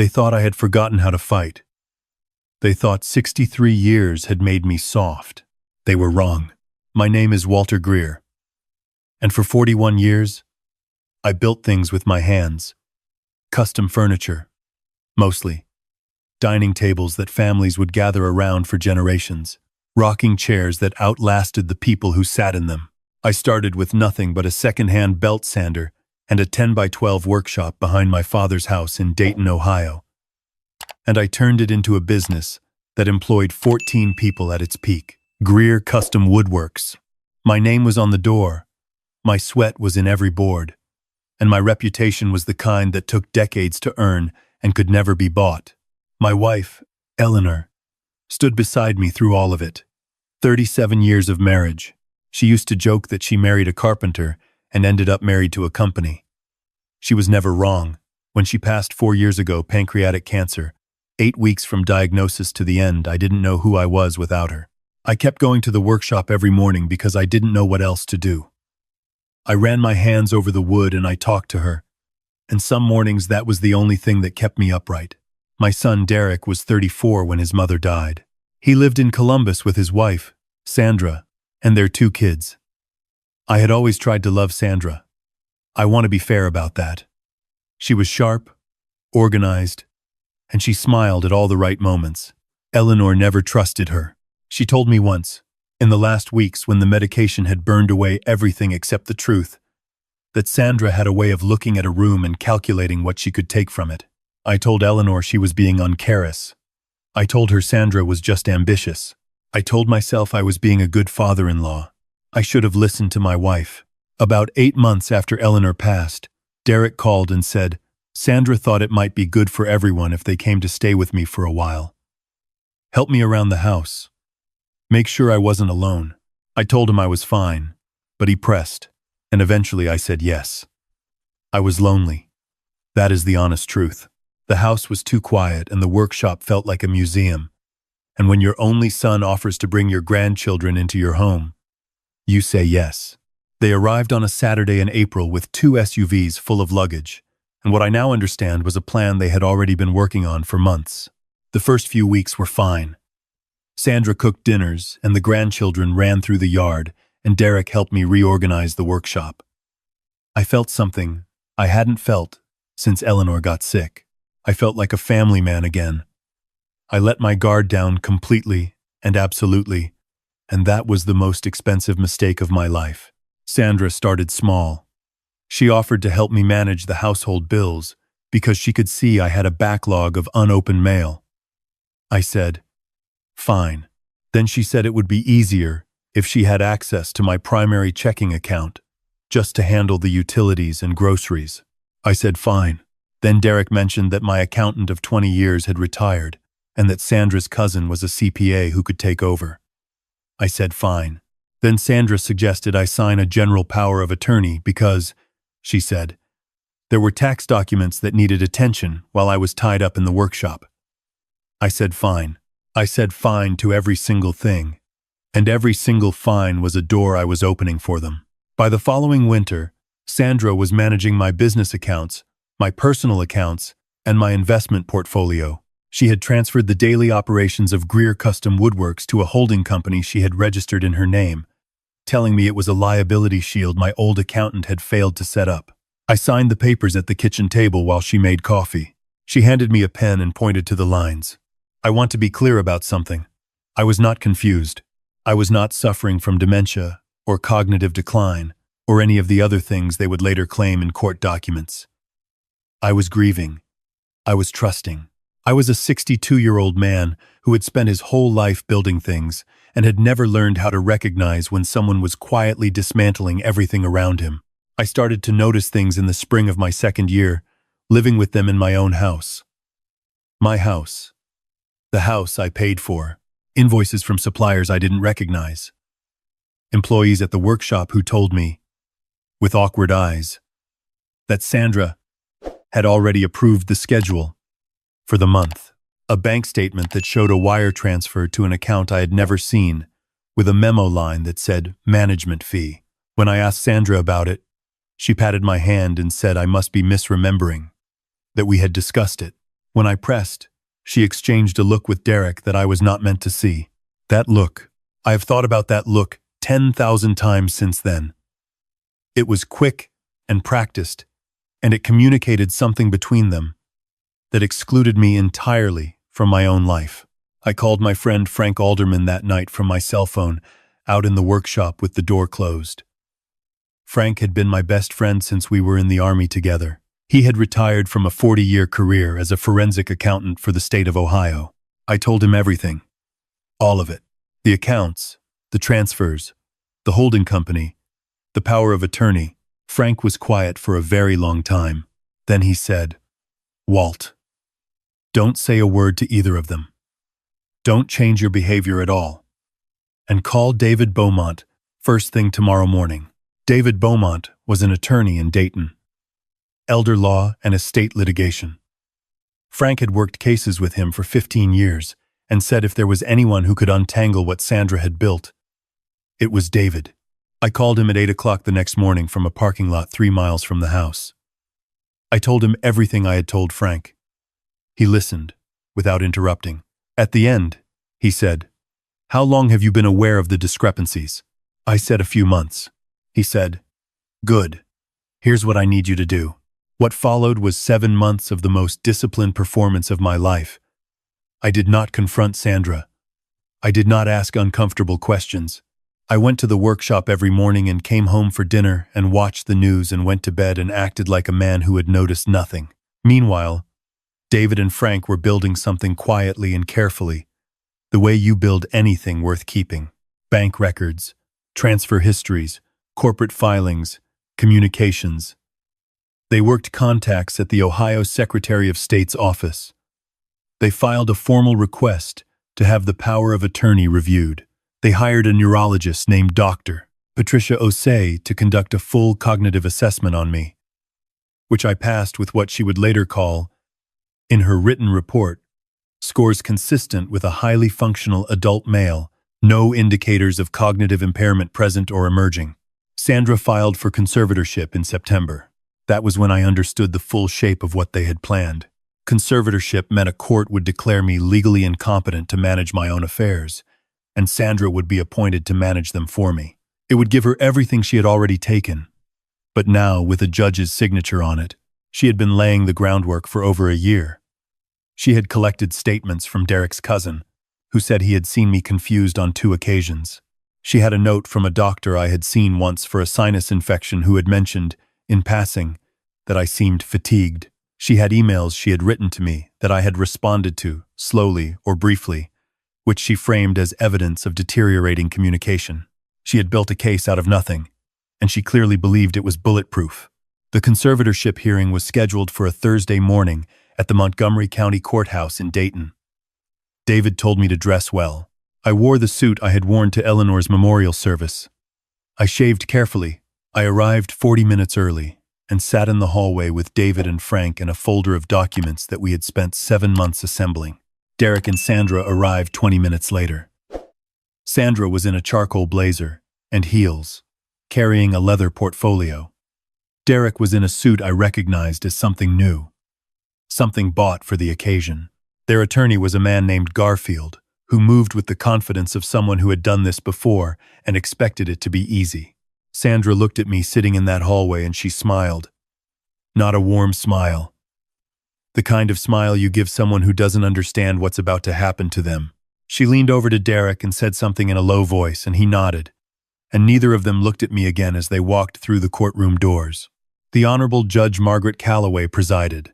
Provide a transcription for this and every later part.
They thought I had forgotten how to fight. They thought 63 years had made me soft. They were wrong. My name is Walter Greer. And for 41 years, I built things with my hands. Custom furniture, mostly. Dining tables that families would gather around for generations. Rocking chairs that outlasted the people who sat in them. I started with nothing but a second-hand belt sander and a 10x12 workshop behind my father's house in Dayton, Ohio. And I turned it into a business that employed 14 people at its peak. Greer Custom Woodworks. My name was on the door. My sweat was in every board. And my reputation was the kind that took decades to earn and could never be bought. My wife, Eleanor, stood beside me through all of it. 37 years of marriage. She used to joke that she married a carpenter and ended up married to a company. She was never wrong. When she passed 4 years ago, pancreatic cancer, 8 weeks from diagnosis to the end, I didn't know who I was without her. I kept going to the workshop every morning because I didn't know what else to do. I ran my hands over the wood and I talked to her. And some mornings that was the only thing that kept me upright. My son Derek was 34 when his mother died. He lived in Columbus with his wife, Sandra, and their 2 kids. I had always tried to love Sandra. I want to be fair about that. She was sharp, organized, and she smiled at all the right moments. Eleanor never trusted her. She told me once, in the last weeks when the medication had burned away everything except the truth, that Sandra had a way of looking at a room and calculating what she could take from it. I told Eleanor she was being uncarous. I told her Sandra was just ambitious. I told myself I was being a good father-in-law. I should have listened to my wife. About 8 months after Eleanor passed, Derek called and said, Sandra thought it might be good for everyone if they came to stay with me for a while. Help me around the house. Make sure I wasn't alone. I told him I was fine, but he pressed, and eventually I said yes. I was lonely. That is the honest truth. The house was too quiet and the workshop felt like a museum. And when your only son offers to bring your grandchildren into your home, you say yes. They arrived on a Saturday in April with 2 SUVs full of luggage, and what I now understand was a plan they had already been working on for months. The first few weeks were fine. Sandra cooked dinners, and the grandchildren ran through the yard, and Derek helped me reorganize the workshop. I felt something I hadn't felt since Eleanor got sick. I felt like a family man again. I let my guard down completely and absolutely, and that was the most expensive mistake of my life. Sandra started small. She offered to help me manage the household bills because she could see I had a backlog of unopened mail. I said, fine. Then she said it would be easier if she had access to my primary checking account, just to handle the utilities and groceries. I said fine. Then Derek mentioned that my accountant of 20 years had retired and that Sandra's cousin was a CPA who could take over. I said fine. Then Sandra suggested I sign a general power of attorney because, she said, there were tax documents that needed attention while I was tied up in the workshop. I said fine. I said fine to every single thing, and every single fine was a door I was opening for them. By the following winter, Sandra was managing my business accounts, my personal accounts, and my investment portfolio. She had transferred the daily operations of Greer Custom Woodworks to a holding company she had registered in her name, telling me it was a liability shield my old accountant had failed to set up. I signed the papers at the kitchen table while she made coffee. She handed me a pen and pointed to the lines. I want to be clear about something. I was not confused. I was not suffering from dementia or cognitive decline or any of the other things they would later claim in court documents. I was grieving. I was trusting. I was a 62-year-old man who had spent his whole life building things and had never learned how to recognize when someone was quietly dismantling everything around him. I started to notice things in the spring of my 2nd year, living with them in my own house. My house. The house I paid for. Invoices from suppliers I didn't recognize. Employees at the workshop who told me, with awkward eyes, that Sandra had already approved the schedule for the month. A bank statement that showed a wire transfer to an account I had never seen, with a memo line that said management fee. When I asked Sandra about it, she patted my hand and said I must be misremembering, that we had discussed it. When I pressed, she exchanged a look with Derek that I was not meant to see. That look. I have thought about that look 10,000 times since then. It was quick and practiced, and it communicated something between them that excluded me entirely from my own life. I called my friend Frank Alderman that night from my cell phone, out in the workshop with the door closed. Frank had been my best friend since we were in the Army together. He had retired from a 40-year career as a forensic accountant for the state of Ohio. I told him everything. All of it. The accounts, the transfers, the holding company, the power of attorney. Frank was quiet for a very long time. Then he said, "Walt, don't say a word to either of them. Don't change your behavior at all. And call David Beaumont first thing tomorrow morning." David Beaumont was an attorney in Dayton. Elder law and estate litigation. Frank had worked cases with him for 15 years and said if there was anyone who could untangle what Sandra had built, it was David. I called him at 8 o'clock the next morning from a parking lot 3 miles from the house. I told him everything I had told Frank. He listened, without interrupting. At the end, he said, "How long have you been aware of the discrepancies?" I said a few months. He said, "Good. Here's what I need you to do." What followed was 7 months of the most disciplined performance of my life. I did not confront Sandra. I did not ask uncomfortable questions. I went to the workshop every morning and came home for dinner and watched the news and went to bed and acted like a man who had noticed nothing. Meanwhile, David and Frank were building something quietly and carefully, the way you build anything worth keeping. Bank records, transfer histories, corporate filings, communications. They worked contacts at the Ohio Secretary of State's office. They filed a formal request to have the power of attorney reviewed. They hired a neurologist named Dr. Patricia Osei to conduct a full cognitive assessment on me, which I passed with what she would later call, in her written report, scores consistent with a highly functional adult male, no indicators of cognitive impairment present or emerging. Sandra filed for conservatorship in September. That was when I understood the full shape of what they had planned. Conservatorship meant a court would declare me legally incompetent to manage my own affairs, and Sandra would be appointed to manage them for me. It would give her everything she had already taken. But now, with a judge's signature on it, she had been laying the groundwork for over a year. She had collected statements from Derek's cousin, who said he had seen me confused on 2 occasions. She had a note from a doctor I had seen once for a sinus infection who had mentioned, in passing, that I seemed fatigued. She had emails she had written to me that I had responded to, slowly or briefly, which she framed as evidence of deteriorating communication. She had built a case out of nothing, and she clearly believed it was bulletproof. The conservatorship hearing was scheduled for a Thursday morning at the Montgomery County Courthouse in Dayton. David told me to dress well. I wore the suit I had worn to Eleanor's memorial service. I shaved carefully. I arrived 40 minutes early and sat in the hallway with David and Frank and a folder of documents that we had spent 7 months assembling. Derek and Sandra arrived 20 minutes later. Sandra was in a charcoal blazer and heels, carrying a leather portfolio. Derek was in a suit I recognized as something new, something bought for the occasion. Their attorney was a man named Garfield, who moved with the confidence of someone who had done this before and expected it to be easy. Sandra looked at me sitting in that hallway and she smiled. Not a warm smile. The kind of smile you give someone who doesn't understand what's about to happen to them. She leaned over to Derek and said something in a low voice, and he nodded, and neither of them looked at me again as they walked through the courtroom doors. The Honorable Judge Margaret Calloway presided.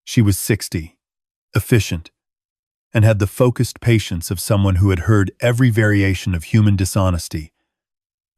She was 60, efficient, and had the focused patience of someone who had heard every variation of human dishonesty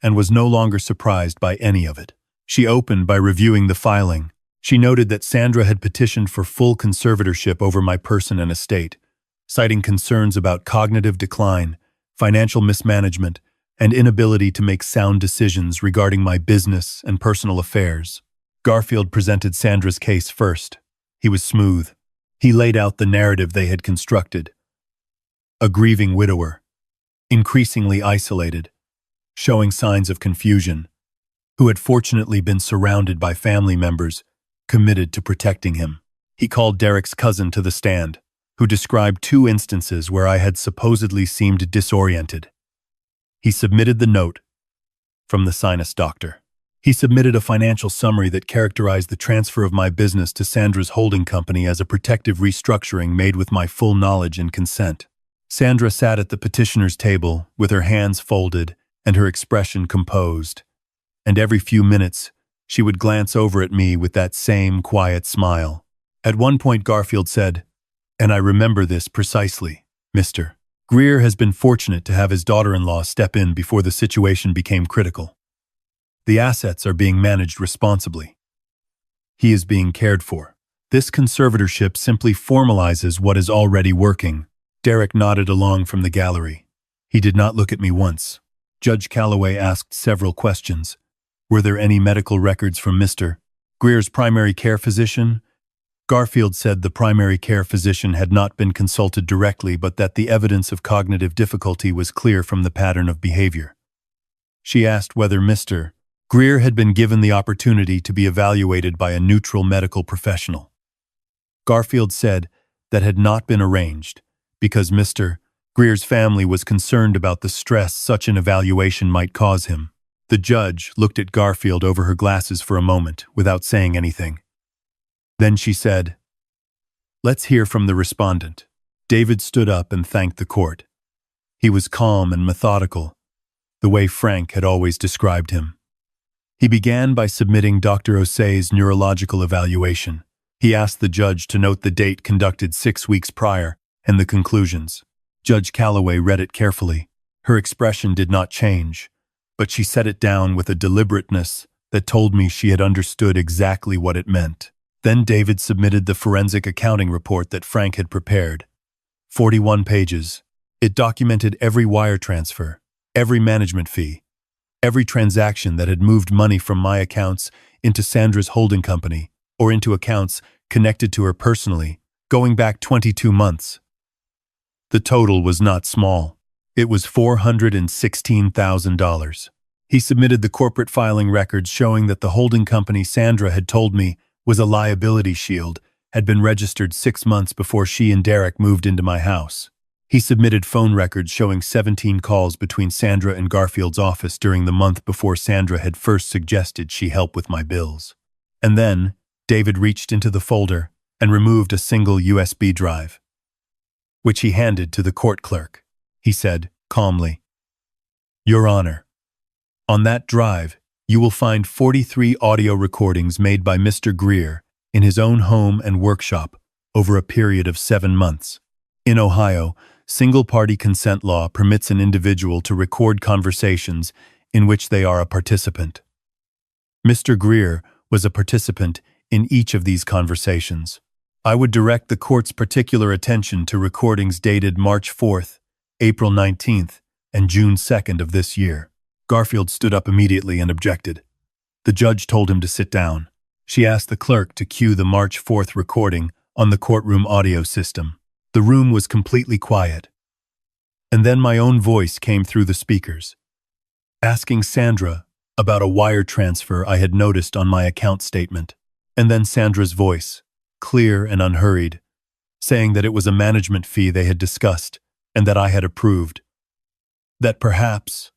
and was no longer surprised by any of it. She opened by reviewing the filing. She noted that Sandra had petitioned for full conservatorship over my person and estate, citing concerns about cognitive decline, financial mismanagement, and inability to make sound decisions regarding my business and personal affairs. Garfield presented Sandra's case first. He was smooth. He laid out the narrative they had constructed. A grieving widower, increasingly isolated, showing signs of confusion, who had fortunately been surrounded by family members committed to protecting him. He called Derek's cousin to the stand, who described 2 instances where I had supposedly seemed disoriented. He submitted the note from the sinus doctor. He submitted a financial summary that characterized the transfer of my business to Sandra's holding company as a protective restructuring made with my full knowledge and consent. Sandra sat at the petitioner's table with her hands folded and her expression composed, and every few minutes she would glance over at me with that same quiet smile. At one point Garfield said, "And I remember this precisely, Mr. Greer has been fortunate to have his daughter-in-law step in before the situation became critical. The assets are being managed responsibly. He is being cared for. This conservatorship simply formalizes what is already working." Derek nodded along from the gallery. He did not look at me once. Judge Calloway asked several questions. Were there any medical records from Mr. Greer's primary care physician? Garfield said the primary care physician had not been consulted directly, but that the evidence of cognitive difficulty was clear from the pattern of behavior. She asked whether Mr. Greer had been given the opportunity to be evaluated by a neutral medical professional. Garfield said that had not been arranged because Mr. Greer's family was concerned about the stress such an evaluation might cause him. The judge looked at Garfield over her glasses for a moment without saying anything. Then she said, "Let's hear from the respondent." David stood up and thanked the court. He was calm and methodical, the way Frank had always described him. He began by submitting Dr. Osei's neurological evaluation. He asked the judge to note the date conducted 6 weeks prior and the conclusions. Judge Calloway read it carefully. Her expression did not change, but she set it down with a deliberateness that told me she had understood exactly what it meant. Then David submitted the forensic accounting report that Frank had prepared. 41 pages. It documented every wire transfer, every management fee, every transaction that had moved money from my accounts into Sandra's holding company or into accounts connected to her personally, going back 22 months. The total was not small. It was $416,000. He submitted the corporate filing records showing that the holding company Sandra had told me was a liability shield, had been registered 6 months before she and Derek moved into my house. He submitted phone records showing 17 calls between Sandra and Garfield's office during the month before Sandra had first suggested she help with my bills. And then, David reached into the folder and removed a single USB drive, which he handed to the court clerk. He said, calmly, "Your Honor, on that drive, you will find 43 audio recordings made by Mr. Greer in his own home and workshop over a period of 7 months. In Ohio, single-party consent law permits an individual to record conversations in which they are a participant. Mr. Greer was a participant in each of these conversations. I would direct the court's particular attention to recordings dated March 4th, April 19th, and June 2nd of this year." Garfield stood up immediately and objected. The judge told him to sit down. She asked the clerk to cue the March 4th recording on the courtroom audio system. The room was completely quiet. And then my own voice came through the speakers, asking Sandra about a wire transfer I had noticed on my account statement. And then Sandra's voice, clear and unhurried, saying that it was a management fee they had discussed and that I had approved. That perhaps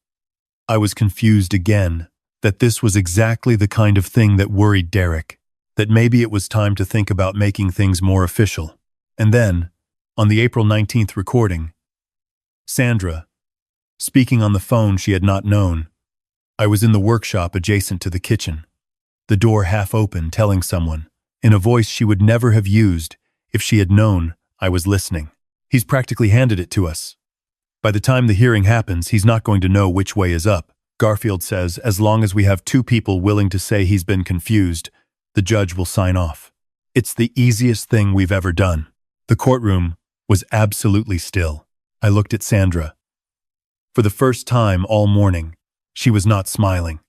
I was confused again, that this was exactly the kind of thing that worried Derek, that maybe it was time to think about making things more official. And then, on the April 19th recording, Sandra, speaking on the phone she had not known. I was in the workshop adjacent to the kitchen, the door half open, telling someone, in a voice she would never have used if she had known I was listening. "He's practically handed it to us. By the time the hearing happens, he's not going to know which way is up. Garfield says as long as we have 2 people willing to say he's been confused, the judge will sign off. It's the easiest thing we've ever done." The courtroom was absolutely still. I looked at Sandra. For the first time all morning, she was not smiling.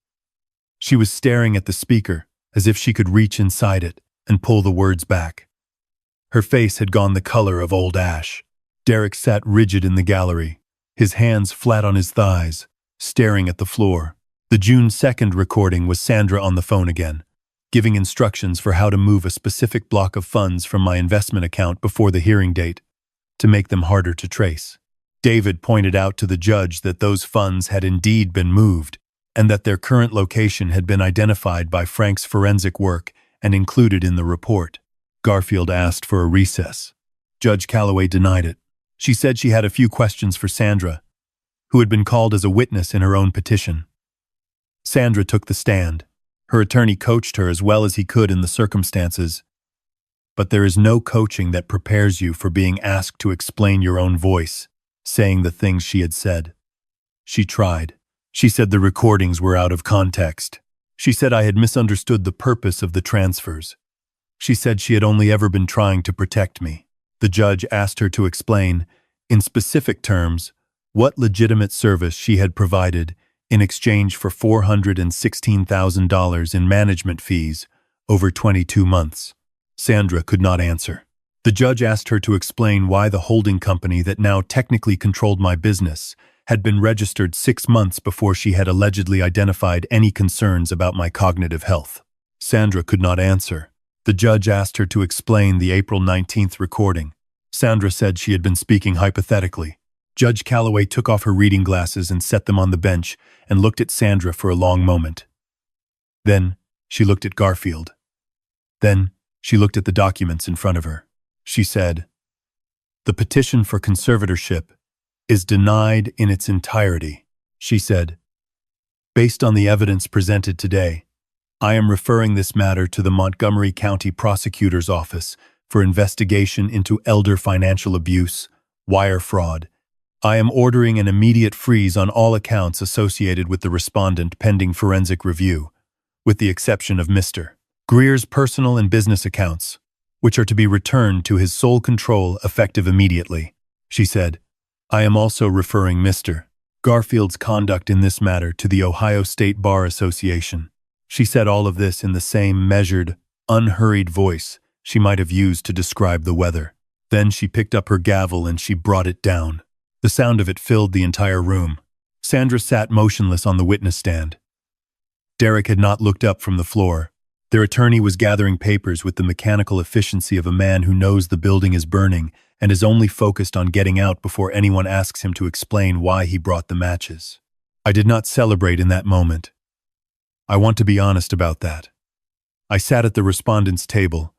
She was staring at the speaker as if she could reach inside it and pull the words back. Her face had gone the color of old ash. Derek sat rigid in the gallery, his hands flat on his thighs, staring at the floor. The June 2nd recording was Sandra on the phone again. giving instructions for how to move a specific block of funds from my investment account before the hearing date to make them harder to trace. David pointed out to the judge that those funds had indeed been moved and that their current location had been identified by Frank's forensic work and included in the report. Garfield asked for a recess. Judge Calloway denied it. She said she had a few questions for Sandra, who had been called as a witness in her own petition. Sandra took the stand. Her attorney coached her as well as he could in the circumstances, but there is no coaching that prepares you for being asked to explain your own voice, saying the things she had said. She tried. She said the recordings were out of context. She said I had misunderstood the purpose of the transfers. She said she had only ever been trying to protect me. The judge asked her to explain, in specific terms, what legitimate service she had provided in exchange for $416,000 in management fees over 22 months. Sandra could not answer. The judge asked her to explain why the holding company that now technically controlled my business had been registered 6 months before she had allegedly identified any concerns about my cognitive health. Sandra could not answer. The judge asked her to explain the April 19th recording. Sandra said she had been speaking hypothetically. Judge Calloway took off her reading glasses and set them on the bench and looked at Sandra for a long moment. Then she looked at Garfield. Then she looked at the documents in front of her. She said, "The petition for conservatorship is denied in its entirety," she said. "Based on the evidence presented today, I am referring this matter to the Montgomery County Prosecutor's Office for investigation into elder financial abuse, wire fraud. I am ordering an immediate freeze on all accounts associated with the respondent pending forensic review, with the exception of Mr. Greer's personal and business accounts, which are to be returned to his sole control effective immediately," she said. "I am also referring Mr. Garfield's conduct in this matter to the Ohio State Bar Association." She said all of this in the same measured, unhurried voice she might have used to describe the weather. Then she picked up her gavel and she brought it down. The sound of it filled the entire room. Sandra sat motionless on the witness stand. Derek had not looked up from the floor. Their attorney was gathering papers with the mechanical efficiency of a man who knows the building is burning and is only focused on getting out before anyone asks him to explain why he brought the matches. I did not celebrate in that moment. I want to be honest about that. I sat at the respondent's table,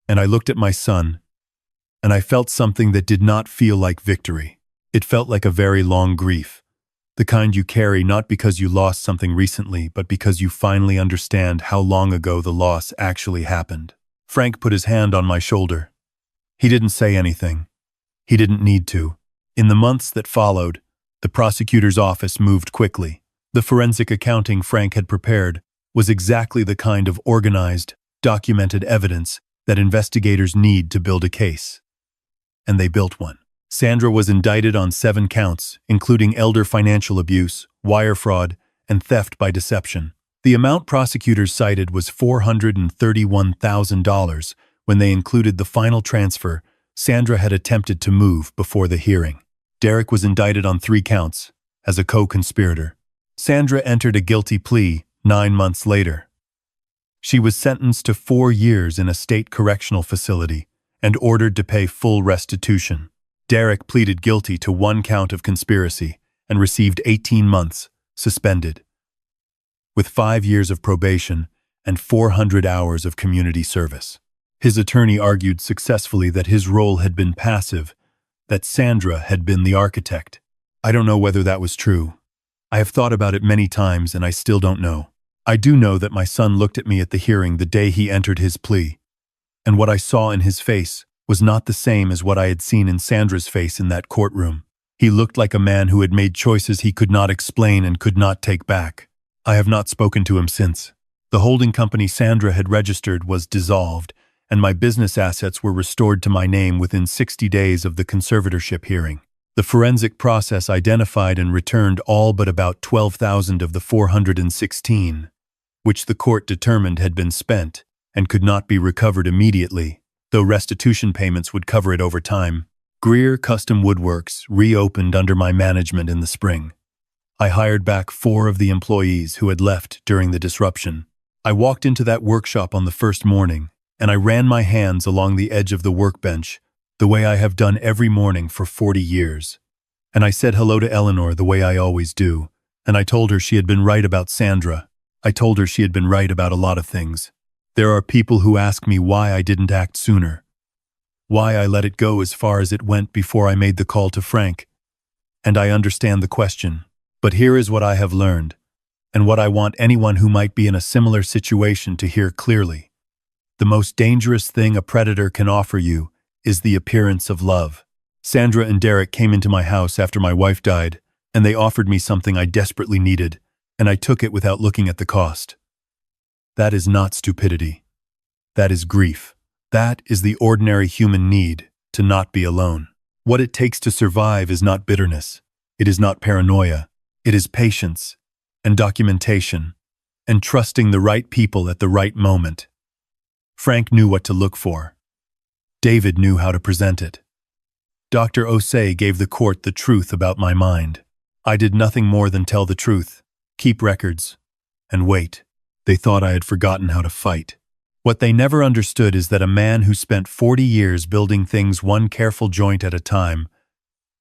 and I looked at my son, and I felt something that did not feel like victory. It felt like a very long grief, the kind you carry not because you lost something recently, but because you finally understand how long ago the loss actually happened. Frank put his hand on my shoulder. He didn't say anything. He didn't need to. In the months that followed, the prosecutor's office moved quickly. The forensic accounting Frank had prepared was exactly the kind of organized, documented evidence that investigators need to build a case. And they built one. Sandra was indicted on 7 counts, including elder financial abuse, wire fraud, and theft by deception. The amount prosecutors cited was $431,000 when they included the final transfer Sandra had attempted to move before the hearing. Derek was indicted on 3 counts as a co-conspirator. Sandra entered a guilty plea 9 months later. She was sentenced to 4 years in a state correctional facility and ordered to pay full restitution. Derek pleaded guilty to 1 count of conspiracy and received 18 months suspended, with 5 years of probation and 400 hours of community service. His attorney argued successfully that his role had been passive, that Sandra had been the architect. I don't know whether that was true. I have thought about it many times and I still don't know. I do know that my son looked at me at the hearing the day he entered his plea, and what I saw in his face was not the same as what I had seen in Sandra's face in that courtroom. He looked like a man who had made choices he could not explain and could not take back. I have not spoken to him since. The holding company Sandra had registered was dissolved, and my business assets were restored to my name within 60 days of the conservatorship hearing. The forensic process identified and returned all but about 12,000 of the 416, which the court determined had been spent and could not be recovered immediately, though restitution payments would cover it over time. Greer Custom Woodworks reopened under my management in the spring. I hired back 4 of the employees who had left during the disruption. I walked into that workshop on the first morning, and I ran my hands along the edge of the workbench, the way I have done every morning for 40 years. And I said hello to Eleanor the way I always do, and I told her she had been right about Sandra. I told her she had been right about a lot of things. There are people who ask me why I didn't act sooner, why I let it go as far as it went before I made the call to Frank. And I understand the question. But here is what I have learned, and what I want anyone who might be in a similar situation to hear clearly. The most dangerous thing a predator can offer you is the appearance of love. Sandra and Derek came into my house after my wife died, and they offered me something I desperately needed, and I took it without looking at the cost. That is not stupidity. That is grief. That is the ordinary human need to not be alone. What it takes to survive is not bitterness. It is not paranoia. It is patience and documentation and trusting the right people at the right moment. Frank knew what to look for. David knew how to present it. Dr. Osei gave the court the truth about my mind. I did nothing more than tell the truth, keep records, and wait. They thought I had forgotten how to fight. What they never understood is that a man who spent 40 years building things one careful joint at a time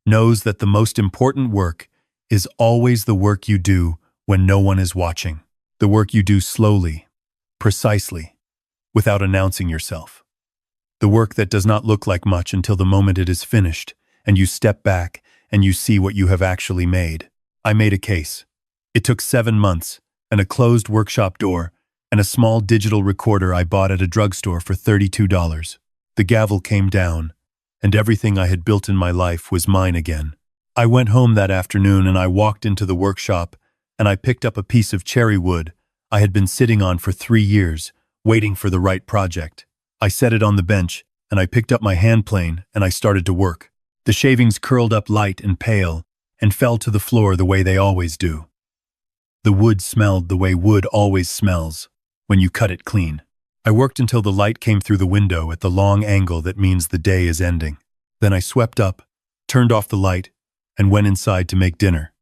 knows that the most important work is always the work you do when no one is watching. The work you do slowly, precisely, without announcing yourself. The work that does not look like much until the moment it is finished, and you step back and you see what you have actually made. I made a case. It took 7 months, and a closed workshop door, and a small digital recorder I bought at a drugstore for $32. The gavel came down, and everything I had built in my life was mine again. I went home that afternoon and I walked into the workshop, and I picked up a piece of cherry wood I had been sitting on for 3 years, waiting for the right project. I set it on the bench, and I picked up my hand plane, and I started to work. The shavings curled up light and pale, and fell to the floor the way they always do. The wood smelled the way wood always smells, when you cut it clean. I worked until the light came through the window at the long angle that means the day is ending. Then I swept up, turned off the light, and went inside to make dinner.